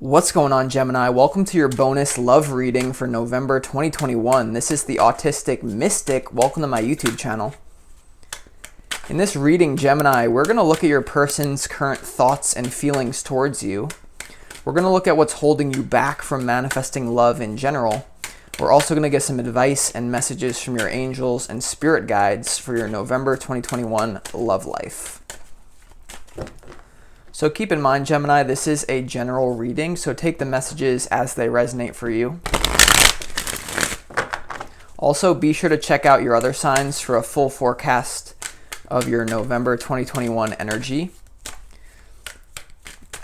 What's going on, Gemini? Welcome to your bonus love reading for November 2021. This is the Autistic Mystic. Welcome to my YouTube channel. In this reading, Gemini, we're going to look at your person's current thoughts and feelings towards you. We're going to look at what's holding you back from manifesting love in general. We're also going to get some advice and messages from your angels and spirit guides for your November 2021 love life. So keep in mind, Gemini, this is a general reading, so take the messages as they resonate for you. Also, be sure to check out your other signs for a full forecast of your November 2021 energy.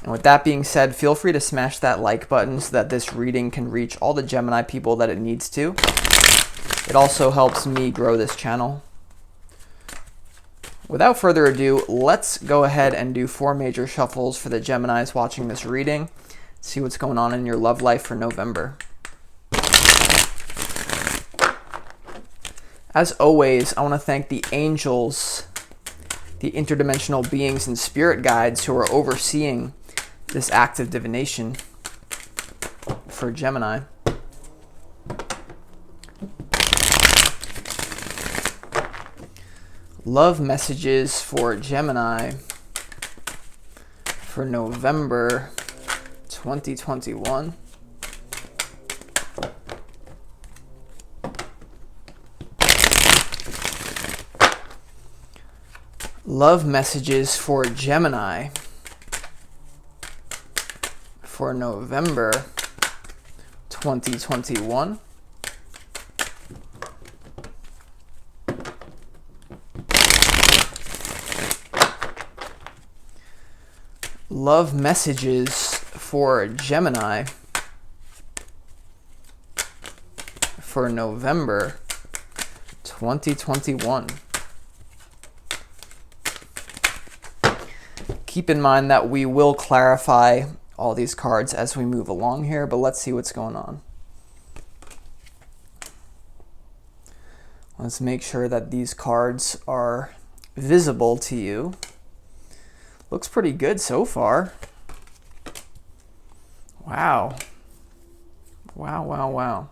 And with that being said, feel free to smash that like button so that this reading can reach all the Gemini people that it needs to. It also helps me grow this channel. Without further ado, let's go ahead and do 4 major shuffles for the Geminis watching this reading. See what's going on in your love life for November. As always, I want to thank the angels, the interdimensional beings and spirit guides who are overseeing this act of divination for Gemini. Love messages for Gemini for November 2021. Love messages for Gemini for November 2021. Love messages for Gemini for November 2021. Keep in mind that we will clarify all these cards as we move along here, but let's see what's going on. Let's make sure that these cards are visible to you. Looks pretty good so far. Wow. Wow.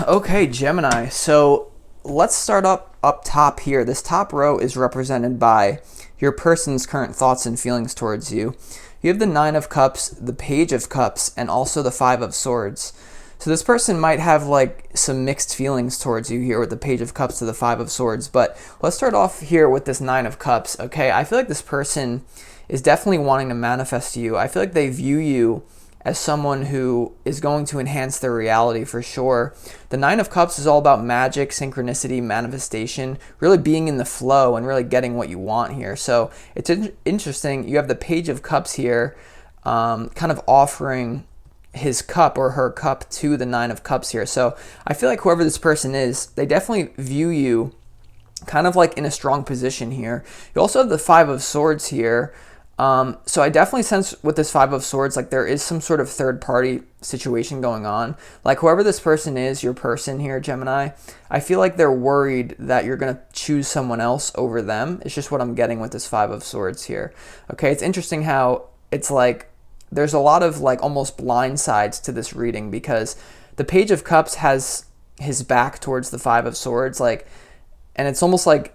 Okay, Gemini. So let's start up top here. This top row is represented by your person's current thoughts and feelings towards you. You have the 9 of Cups, the Page of Cups, and also the 5 of Swords. So this person might have like some mixed feelings towards you here with the Page of Cups to the 5 of Swords. But let's start off here with this 9 of Cups, okay? I feel like this person is definitely wanting to manifest you. I feel like they view you as someone who is going to enhance their reality for sure. The 9 of Cups is all about magic, synchronicity, manifestation, really being in the flow and really getting what you want here. So it's interesting. You have the Page of Cups here kind of offering his cup or her cup to the 9 of Cups here. So I feel like whoever this person is, they definitely view you kind of like in a strong position here. You also have the 5 of Swords here. So I definitely sense with this 5 of Swords, like there is some sort of third party situation going on. Like whoever this person is, your person here, Gemini, I feel like they're worried that you're going to choose someone else over them. It's just what I'm getting with this 5 of Swords here. Okay, it's interesting how it's like there's a lot of like almost blind sides to this reading because the Page of Cups has his back towards the 5 of Swords, like, and it's almost like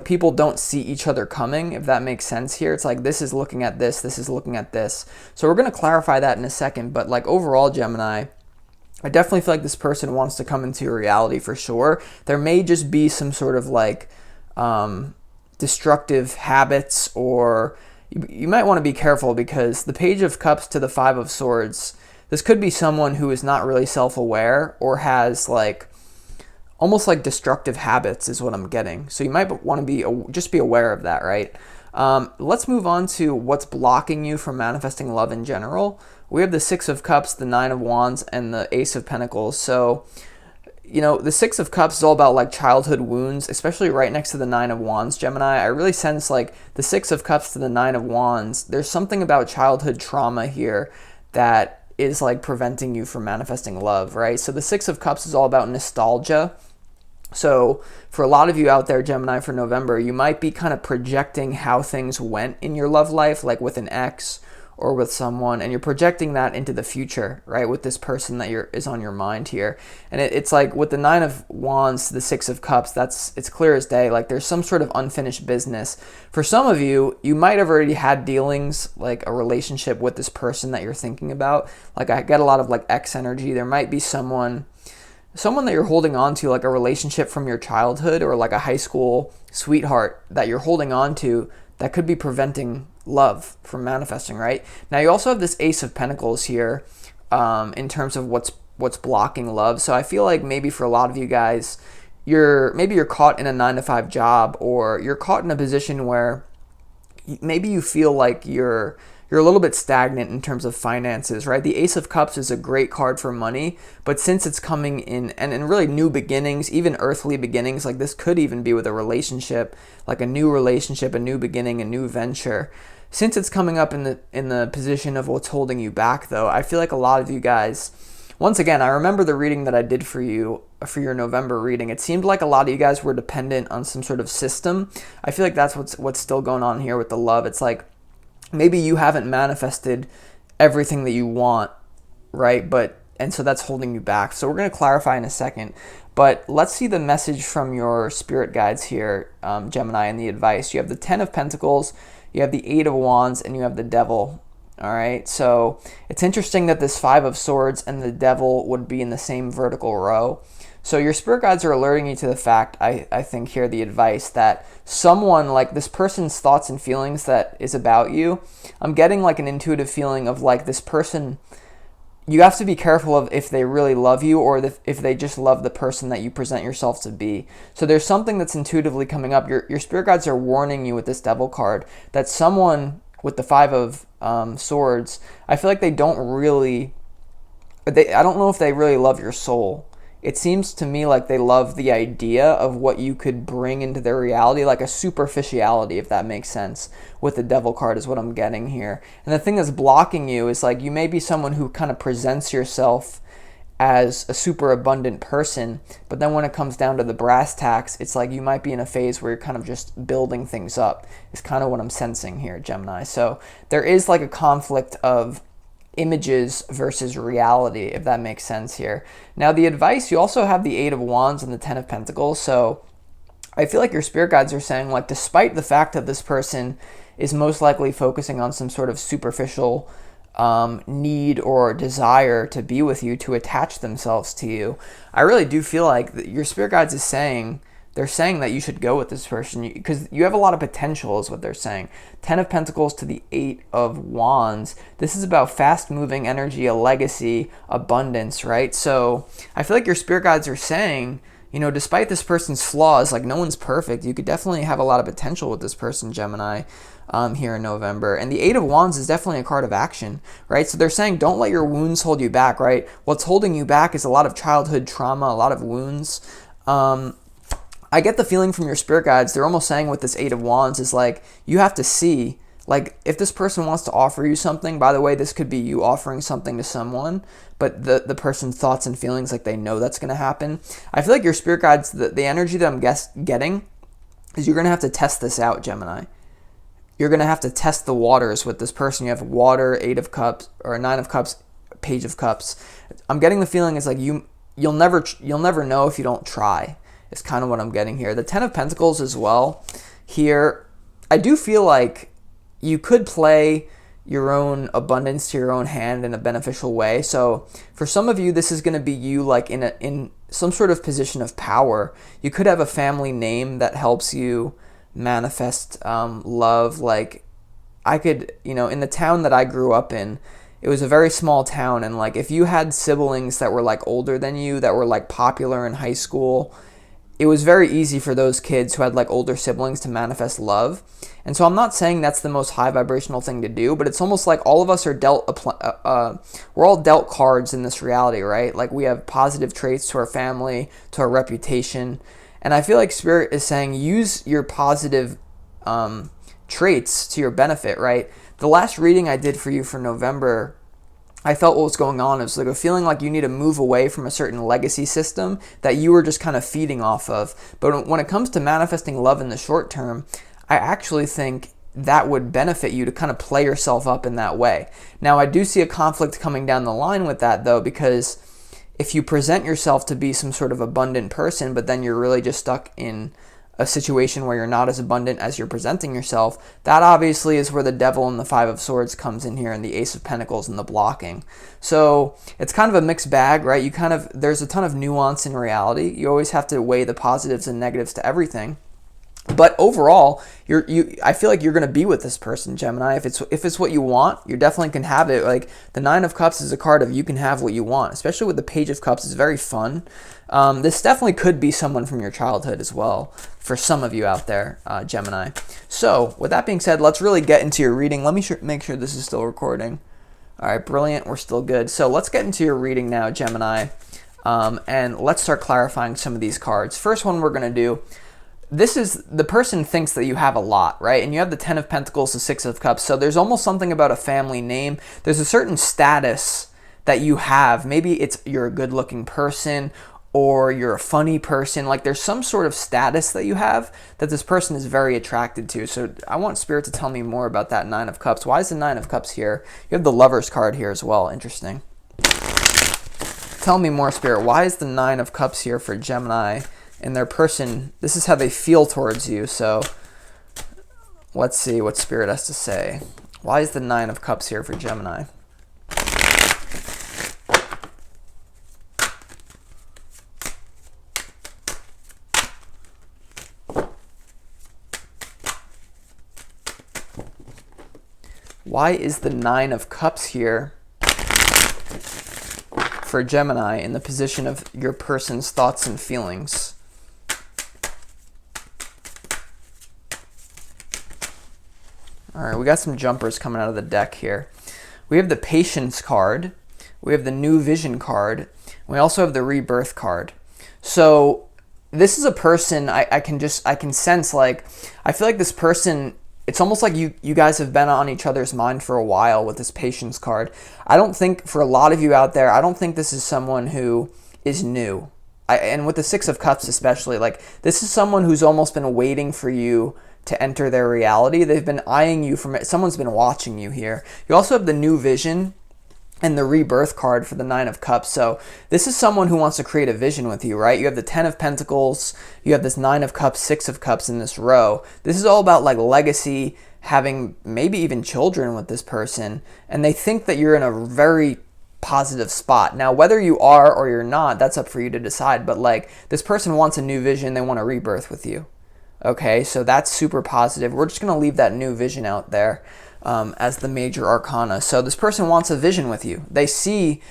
people don't see each other coming, if that makes sense here. It's like this is looking at this is looking at this. So we're going to clarify that in a second, but like overall, Gemini, I definitely feel like this person wants to come into your reality for sure. There may just be some sort of like destructive habits, or you might want to be careful because the Page of Cups to the 5 of Swords, this could be someone who is not really self-aware or has like almost like destructive habits is what I'm getting. So you might want to be just be aware of that, right? Let's move on to what's blocking you from manifesting love in general. We have the 6 of Cups, the 9 of Wands, and the Ace of Pentacles. So, you know, the 6 of Cups is all about like childhood wounds, especially right next to the 9 of Wands, Gemini. I really sense like the 6 of Cups to the 9 of Wands. There's something about childhood trauma here that is like preventing you from manifesting love, right? So the 6 of Cups is all about nostalgia. So for a lot of you out there, Gemini, for November, you might be kind of projecting how things went in your love life, like with an ex or with someone, and you're projecting that into the future, right, with this person that is on your mind here. And it's like with the Nine of Wands to the Six of Cups, it's clear as day, like there's some sort of unfinished business. For some of you, you might have already had dealings, like a relationship with this person that you're thinking about. Like I get a lot of like ex energy. There might be someone that you're holding on to, like a relationship from your childhood or like a high school sweetheart that you're holding on to that could be preventing love from manifesting, right? Now you also have this Ace of Pentacles here in terms of what's blocking love. So I feel like maybe for a lot of you guys, you're caught in a 9-to-5 job, or you're caught in a position where maybe you feel like you're a little bit stagnant in terms of finances, right? The Ace of Cups is a great card for money, but since it's coming in and in really new beginnings, even earthly beginnings, like this could even be with a relationship, like a new relationship, a new beginning, a new venture. Since it's coming up in the position of what's holding you back, though, I feel like a lot of you guys, once again, I remember the reading that I did for you for your November reading. It seemed like a lot of you guys were dependent on some sort of system. I feel like that's what's still going on here with the love. It's like maybe you haven't manifested everything that you want, right? And so that's holding you back. So we're going to clarify in a second, but let's see the message from your spirit guides here, Gemini, and the advice. You have the 10 of Pentacles, you have the 8 of Wands, and you have the Devil. All right, so it's interesting that this 5 of Swords and the Devil would be in the same vertical row. So your spirit guides are alerting you to the fact, I think here, the advice that someone, like this person's thoughts and feelings that is about you, I'm getting like an intuitive feeling of like this person, you have to be careful of if they really love you or if they just love the person that you present yourself to be. So there's something that's intuitively coming up. Your spirit guides are warning you with this Devil card that someone with the 5 of Swords, I feel like I don't know if they really love your soul. It seems to me like they love the idea of what you could bring into their reality, like a superficiality, if that makes sense, with the Devil card is what I'm getting here. And the thing that's blocking you is like you may be someone who kind of presents yourself as a super abundant person, but then when it comes down to the brass tacks, it's like you might be in a phase where you're kind of just building things up, is kind of what I'm sensing here, Gemini. So there is like a conflict of images versus reality, if that makes sense here. Now the advice, you also have the 8 of Wands and the 10 of Pentacles. So I feel like your spirit guides are saying, like, despite the fact that this person is most likely focusing on some sort of superficial need or desire to be with you, to attach themselves to you, I really do feel like your spirit guides is saying, they're saying that you should go with this person because you have a lot of potential is what they're saying. 10 of Pentacles to the 8 of Wands. This is about fast moving energy, a legacy, abundance, right? So I feel like your spirit guides are saying, you know, despite this person's flaws, like no one's perfect, you could definitely have a lot of potential with this person, Gemini, here in November. And the 8 of Wands is definitely a card of action, right? So they're saying don't let your wounds hold you back, right? What's holding you back is a lot of childhood trauma, a lot of wounds. I get the feeling from your spirit guides, they're almost saying with this 8 of Wands is like, you have to see, like if this person wants to offer you something, by the way, this could be you offering something to someone, but the person's thoughts and feelings, like they know that's going to happen. I feel like your spirit guides, the energy that I'm getting is you're going to have to test this out, Gemini. You're going to have to test the waters with this person. You have Water, 8 of Cups, or 9 of Cups, Page of Cups. I'm getting the feeling it's like you'll never know if you don't try. Is kind of what I'm getting here. The 10 of Pentacles as well here. I do feel like you could play your own abundance to your own hand in a beneficial way. So for some of you, this is going to be you like in some sort of position of power. You could have a family name that helps you manifest love. Like I could, you know, in the town that I grew up in, it was a very small town. And like if you had siblings that were like older than you, that were like popular in high school, it was very easy for those kids who had like older siblings to manifest love. And so I'm not saying that's the most high vibrational thing to do, but it's almost like all of us are we're all dealt cards in this reality, right? Like we have positive traits to our family, to our reputation. And I feel like Spirit is saying use your positive traits to your benefit, right? The last reading I did for you for November, I felt what was going on. It was like a feeling like you need to move away from a certain legacy system that you were just kind of feeding off of. But when it comes to manifesting love in the short term, I actually think that would benefit you to kind of play yourself up in that way. Now, I do see a conflict coming down the line with that, though, because if you present yourself to be some sort of abundant person, but then you're really just stuck in a situation where you're not as abundant as you're presenting yourself, that obviously is where the devil and the Five of Swords comes in here, and the Ace of Pentacles and the blocking. So it's kind of a mixed bag, right? There's a ton of nuance in reality. You always have to weigh the positives and negatives to everything. But overall, I feel like you're going to be with this person, Gemini. If it's what you want, you definitely can have it. Like, the Nine of Cups is a card of you can have what you want, especially with the Page of Cups. It's very fun. This definitely could be someone from your childhood as well, for some of you out there, Gemini. So with that being said, let's really get into your reading. Let me make sure this is still recording. All right, brilliant. We're still good. So let's get into your reading now, Gemini, and let's start clarifying some of these cards. First one we're going to do, this is the person thinks that you have a lot, right? And you have the Ten of Pentacles, the Six of Cups. So there's almost something about a family name. There's a certain status that you have. Maybe you're a good-looking person, or you're a funny person. Like, there's some sort of status that you have that this person is very attracted to. So I want Spirit to tell me more about that Nine of Cups. Why is the Nine of Cups here? You have the Lovers card here as well. Interesting. Tell me more, Spirit. Why is the Nine of Cups here for Gemini and their person? This is how they feel towards you. So let's see what Spirit has to say. Why is the Nine of Cups here for Gemini? Why is the Nine of Cups here for Gemini in the position of your person's thoughts and feelings? All right, we got some jumpers coming out of the deck here. We have the Patience card. We have the New Vision card. We also have the Rebirth card. So this is a person I can sense, like, I feel like this person, it's almost like you guys have been on each other's mind for a while with this Patience card. I don't think, for a lot of you out there, I don't think this is someone who is new. And with the Six of Cups especially, like, this is someone who's almost been waiting for you to enter their reality. They've been eyeing you from it. Someone's been watching you here. You also have the New Vision and the Rebirth card for the Nine of Cups. So this is someone who wants to create a vision with you, right? You have the Ten of Pentacles, you have this Nine of Cups, Six of Cups in this row. This is all about, like, legacy, having maybe even children with this person, and they think that you're in a very positive spot. Now, whether you are or you're not, that's up for you to decide, but, like, this person wants a new vision, they want a rebirth with you. Okay, so that's super positive. We're just going to leave that New Vision out there as the major arcana. So this person wants a vision with you. They see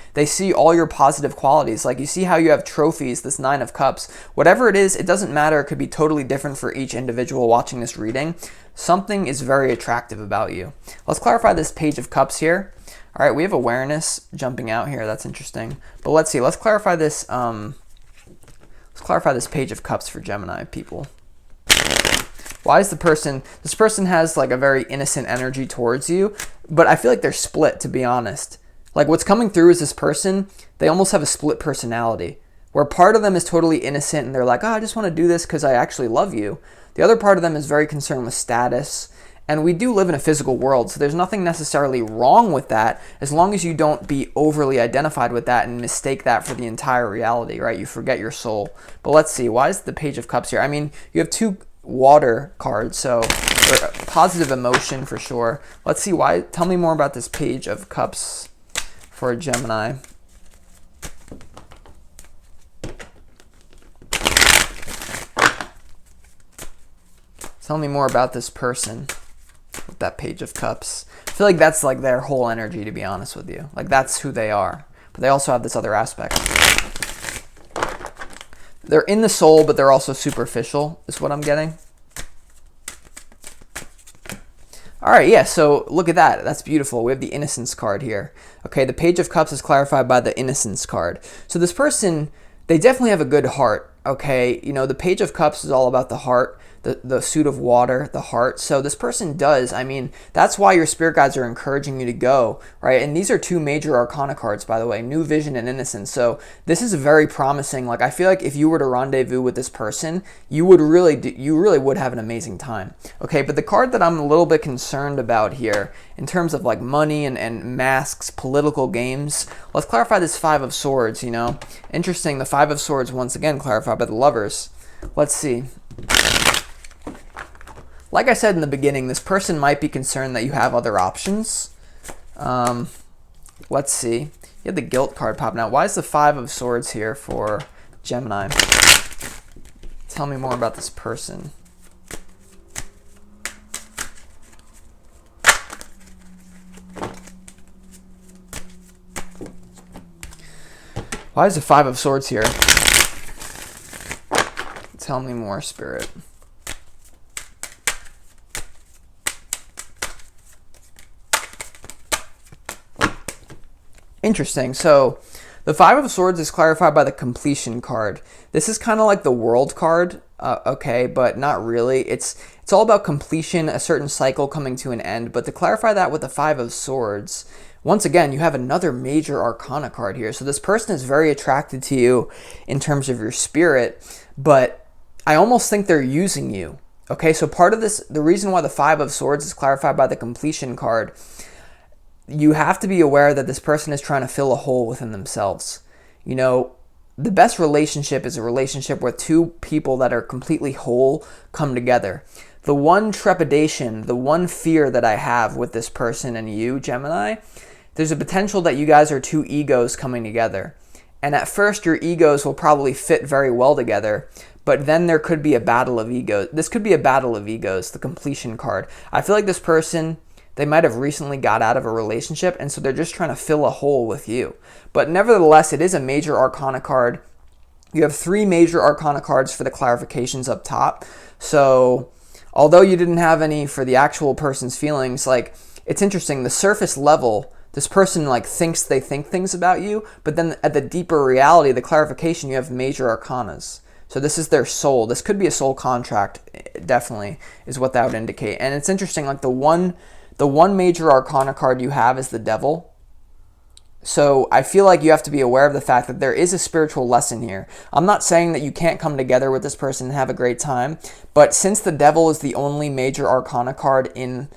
all your positive qualities. Like, you see how you have trophies, this Nine of Cups. Whatever it is, it doesn't matter. It could be totally different for each individual watching this reading. Something is very attractive about you. Let's clarify this Page of Cups here. All right, we have awareness jumping out here. That's interesting. But let's see. Let's clarify this. Let's clarify this Page of Cups for Gemini people. Why is this person has, like, a very innocent energy towards you, but I feel like they're split, to be honest. Like, what's coming through is this person, they almost have a split personality, where part of them is totally innocent and they're like, oh, I just want to do this because I actually love you. The other part of them is very concerned with status, and we do live in a physical world, so there's nothing necessarily wrong with that, as long as you don't be overly identified with that and mistake that for the entire reality, right? You forget your soul. But let's see, why is the Page of Cups here? I mean, you have two water cards, so positive emotion for sure. Let's see why. Tell me more about this Page of Cups for Gemini. Tell me more about this person with that Page of Cups. I feel like that's, like, their whole energy, to be honest with you. Like, that's who they are. But they also have this other aspect. They're in the soul, but they're also superficial, is what I'm getting. All right, yeah, so look at that. That's beautiful. We have the Innocence card here. Okay, the Page of Cups is clarified by the Innocence card. So this person, they definitely have a good heart, okay? You know, the Page of Cups is all about the heart. the suit of water, the heart. So this person does, I mean, that's why your spirit guides are encouraging you to go, right? And these are two major arcana cards, by the way, New Vision and Innocence. So this is very promising. Like, I feel like if you were to rendezvous with this person, you really would have an amazing time. Okay, but the card that I'm a little bit concerned about here, in terms of like money and masks, political games, let's clarify this Five of Swords, you know? Interesting, the Five of Swords, once again, clarified by the Lovers. Let's see. Like I said in the beginning, this person might be concerned that you have other options. Let's see. You have the Guilt card popping out. Why is the Five of Swords here for Gemini? Tell me more about this person. Why is the Five of Swords here? Tell me more, Spirit. Interesting. So the Five of Swords is clarified by the Completion card. This is kind of like the World card, okay, but not really. It's all about completion, a certain cycle coming to an end. But to clarify that with the Five of Swords, once again, you have another major arcana card here. So this person is very attracted to you in terms of your spirit, but I almost think they're using you. Okay, so part of this, the reason why the Five of Swords is clarified by the Completion card, you have to be aware that this person is trying to fill a hole within themselves. You know, the best relationship is a relationship where two people that are completely whole come together. The one trepidation, the one fear that I have with this person and you, Gemini, there's a potential that you guys are two egos coming together. And at first, your egos will probably fit very well together, but then there could be a battle of egos. This could be a battle of egos, the Completion card. I feel like this person, they might have recently got out of a relationship, and so they're just trying to fill a hole with you. But nevertheless, it is a major arcana card. You have three major arcana cards for the clarifications up top. So although you didn't have any for the actual person's feelings, like, it's interesting, the surface level, this person like thinks they think things about you, but then at the deeper reality, the clarification, you have major arcanas. So this is their soul. This could be a soul contract, definitely, is what that would indicate. And it's interesting, like the one major arcana card you have is the Devil. So I feel like you have to be aware of the fact that there is a spiritual lesson here. I'm not saying that you can't come together with this person and have a great time, but since the Devil is the only major arcana card in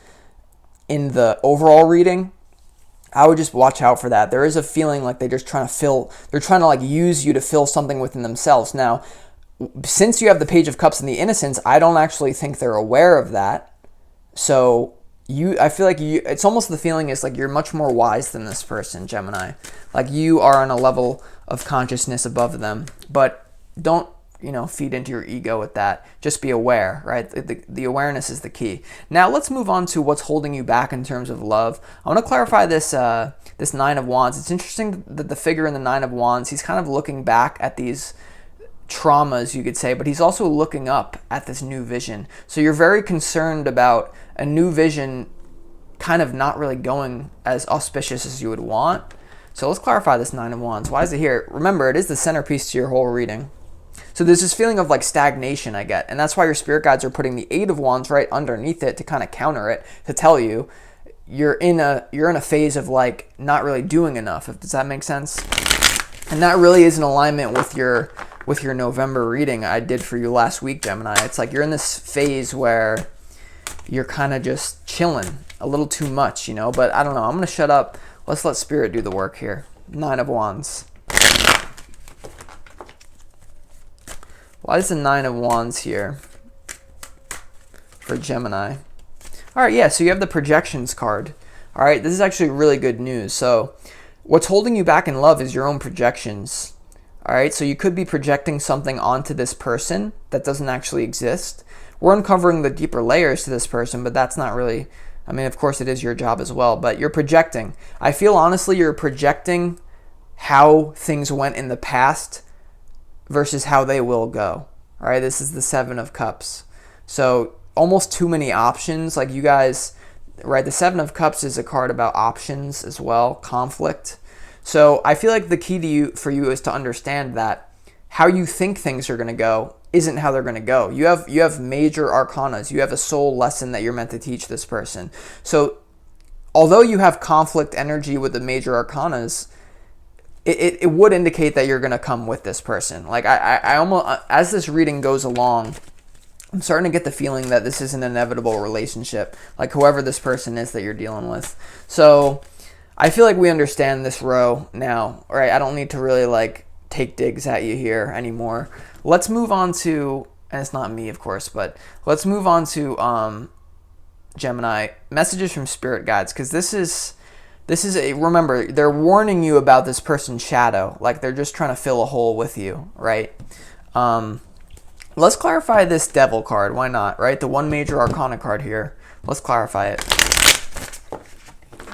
the overall reading, I would just watch out for that. There is a feeling like they're just trying to like use you to fill something within themselves. Now, since you have the Page of Cups and the Innocence, I don't actually think they're aware of that. So I feel like it's almost the feeling is like you're much more wise than this person, Gemini. Like you are on a level of consciousness above them, but don't, feed into your ego with that. Just be aware, right? The awareness is the key. Now let's move on to what's holding you back in terms of love. I want to clarify this Nine of Wands. It's interesting that the figure in the Nine of Wands, he's kind of looking back at these traumas, you could say, but he's also looking up at this new vision. So you're very concerned about a new vision kind of not really going as auspicious as you would want. So let's clarify this Nine of Wands. Why is it here? Remember, it is the centerpiece to your whole reading. So there's this feeling of like stagnation I get, and that's why your spirit guides are putting the Eight of Wands right underneath it to kind of counter it, to tell you you're in a phase of like not really doing enough. Does that make sense? And that really is in alignment with your November reading I did for you last week, Gemini. It's like you're in this phase where you're kind of just chilling a little too much, but I don't know. I'm going to shut up. Let's let Spirit do the work here. Nine of Wands. Why is the Nine of Wands here for Gemini? All right, yeah, so you have the Projections card. All right, this is actually really good news. So what's holding you back in love is your own projections. All right, so you could be projecting something onto this person that doesn't actually exist. We're uncovering the deeper layers to this person, but that's not really, of course it is your job as well, but you're projecting. I feel honestly you're projecting how things went in the past versus how they will go. All right, this is the Seven of Cups. So almost too many options. Like you guys, right, the Seven of Cups is a card about options as well, conflict. So I feel like the key for you is to understand that how you think things are going to go isn't how they're going to go. You have major arcanas. You have a soul lesson that you're meant to teach this person. So although you have conflict energy with the major arcanas, it would indicate that you're going to come with this person. Like I almost, as this reading goes along, I'm starting to get the feeling that this is an inevitable relationship, like whoever this person is that you're dealing with. So I feel like we understand this row now, right? I don't need to really like take digs at you here anymore. Let's move on to, and it's not me, of course, but let's move on to Gemini, messages from spirit guides, because this is remember, they're warning you about this person's shadow, like they're just trying to fill a hole with you, right? Let's clarify this devil card. Why not, right? The one major arcana card here. Let's clarify it.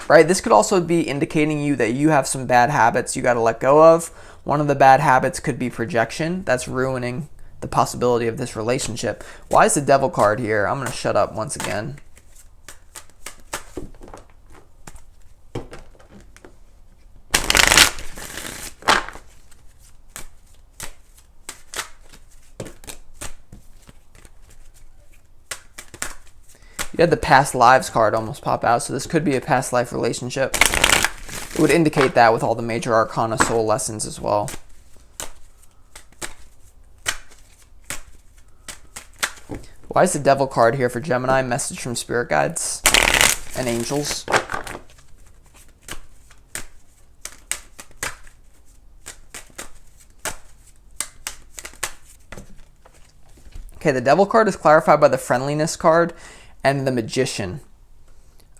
Right, this could also be indicating you that you have some bad habits you got to let go of. One of the bad habits could be projection. That's ruining the possibility of this relationship. Why is the devil card here? I'm going to shut up once again. You had the past lives card almost pop out, so this could be a past life relationship. It would indicate that with all the major arcana soul lessons as well. Why is the devil card here for Gemini? Message from spirit guides and angels. Okay, the devil card is clarified by the friendliness card and the magician.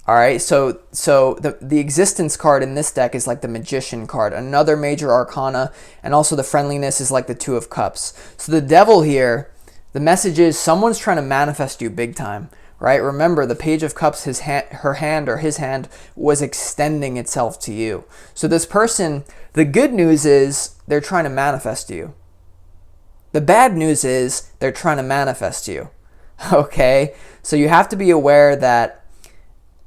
All right, so the existence card in this deck is like the magician card, another major arcana, and also the friendliness is like the two of cups. So the devil here, the message is someone's trying to manifest you big time, right? Remember, the page of cups, her hand or his hand was extending itself to you. So this person, the good news is they're trying to manifest you. The bad news is they're trying to manifest you. Okay, so you have to be aware that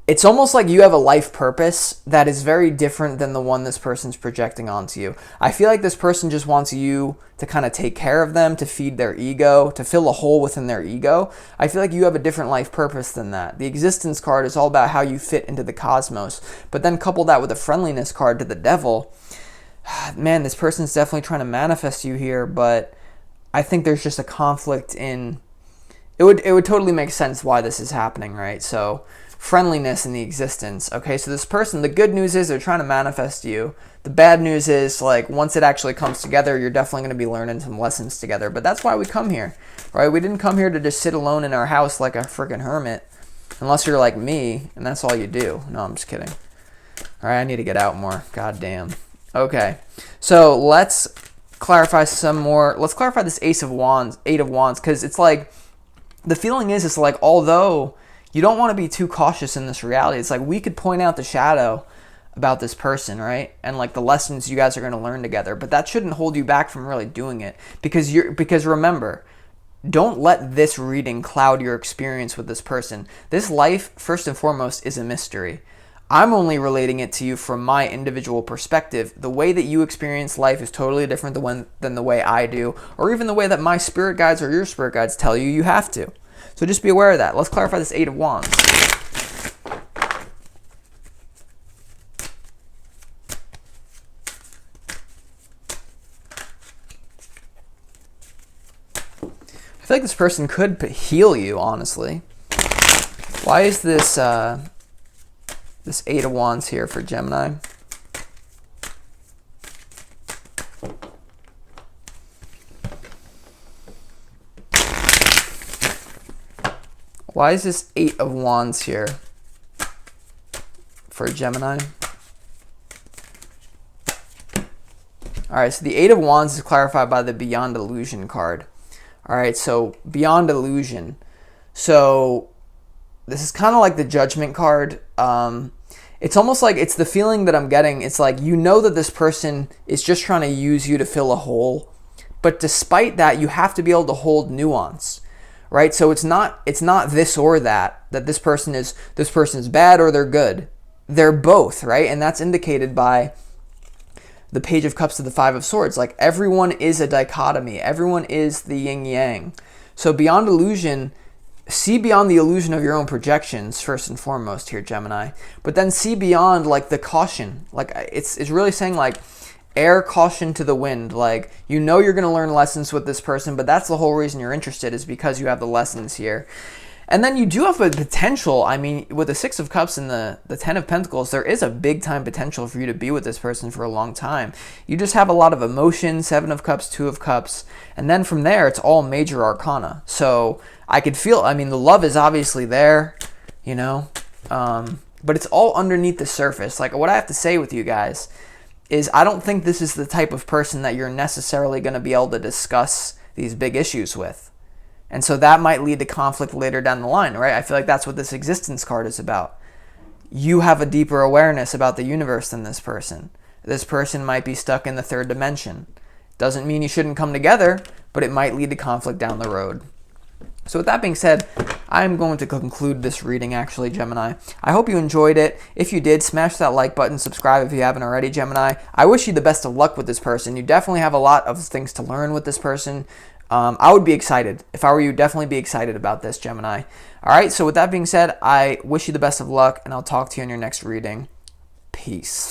it's almost like you have a life purpose that is very different than the one this person's projecting onto you. I feel like this person just wants you to kind of take care of them, to feed their ego, to fill a hole within their ego. I feel like you have a different life purpose than that. The existence card is all about how you fit into the cosmos, but then couple that with a friendliness card to the devil. Man, this person's definitely trying to manifest you here, but I think there's just a conflict in... It would totally make sense why this is happening, right? So friendliness in the existence. Okay, so this person, the good news is they're trying to manifest you. The bad news is, like, once it actually comes together, you're definitely going to be learning some lessons together. But that's why we come here, right? We didn't come here to just sit alone in our house like a freaking hermit, unless you're like me and that's all you do. No, I'm just kidding. All right, I need to get out more. God damn. Okay, so let's clarify some more. Let's clarify this Eight of Wands, because it's like, the feeling is, it's like, although you don't want to be too cautious in this reality, it's like we could point out the shadow about this person, right? And like the lessons you guys are going to learn together, but that shouldn't hold you back from really doing it, because remember, don't let this reading cloud your experience with this person. This life, first and foremost, is a mystery. I'm only relating it to you from my individual perspective. The way that you experience life is totally different than the way I do, or even the way that my spirit guides or your spirit guides tell you you have to. So just be aware of that. Let's clarify this Eight of Wands. I feel like this person could heal you, honestly. Why is this this Eight of Wands here for Gemini? Why is this Eight of Wands here for Gemini? All right, so the Eight of Wands is clarified by the Beyond Illusion card. All right, so Beyond Illusion. So this is kind of like the Judgment card. It's almost like it's the feeling that I'm getting. It's like, you know that this person is just trying to use you to fill a hole, but despite that, you have to be able to hold nuance, right? So it's not this or that this person is bad or they're good. They're both, right? And that's indicated by the Page of Cups to the Five of Swords. Like, everyone is a dichotomy. Everyone is the yin yang. So beyond illusion, see beyond the illusion of your own projections, first and foremost here, Gemini. But then see beyond, like, the caution. Like, it's really saying, like, air caution to the wind. Like, you know you're going to learn lessons with this person, but that's the whole reason you're interested, is because you have the lessons here. And then you do have a potential, I mean, with the Six of Cups and the Ten of Pentacles, there is a big time potential for you to be with this person for a long time. You just have a lot of emotion, Seven of Cups, Two of Cups, and then from there, it's all major arcana. So I could feel, I mean, the love is obviously there, you know, but it's all underneath the surface. Like, what I have to say with you guys is I don't think this is the type of person that you're necessarily going to be able to discuss these big issues with. And so that might lead to conflict later down the line, right? I feel like that's what this existence card is about. You have a deeper awareness about the universe than this person. This person might be stuck in the third dimension. Doesn't mean you shouldn't come together, but it might lead to conflict down the road. So with that being said, I'm going to conclude this reading, actually, Gemini. I hope you enjoyed it. If you did, smash that like button, subscribe if you haven't already, Gemini. I wish you the best of luck with this person. You definitely have a lot of things to learn with this person. I would be excited. If I were you, definitely be excited about this, Gemini. All right, so with that being said, I wish you the best of luck, and I'll talk to you in your next reading. Peace.